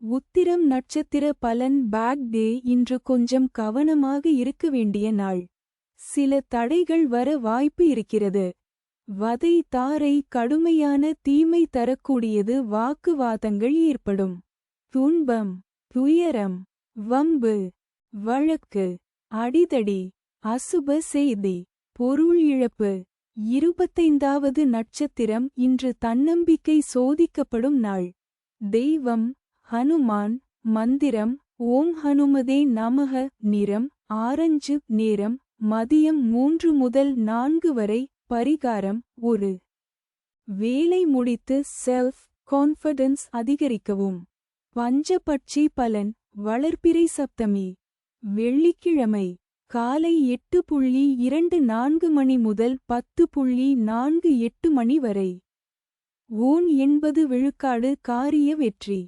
உத்திரம் நட்சத்திர பலன் பேட் டே. இன்று கொஞ்சம் கவனமாக இருக்க வேண்டிய நாள். சில தடைகள் வர வாய்ப்பு இருக்கிறது. வதை தாரை கடுமையான தீமை தரக்கூடியது. வாக்குவாதங்கள் ஏற்படும். துன்பம், துயரம், வம்பு, வழக்கு, அடிதடி, அசுப செய்தி, பொருள் இழப்பு. 25வது நட்சத்திரம். இன்று தன்னம்பிக்கை சோதிக்கப்படும் நாள். தெய்வம் ஹனுமான். மந்திரம் ஓம் ஹனுமதே நமக. நிறம் ஆரஞ்சு. நேரம் மதியம் 3 முதல் 4 வரை. பரிகாரம் ஒரு வேலை முடித்து செல்ஃப் கான்ஃபிடன்ஸ் அதிகரிக்கவும். பஞ்சபட்சி பலன் வளர்பிறை சப்தமி வெள்ளிக்கிழமை காலை 8:24 மணி முதல் 10:48 மணி வரை. ஓன் 80 விழுக்காடு காரிய வெற்றி.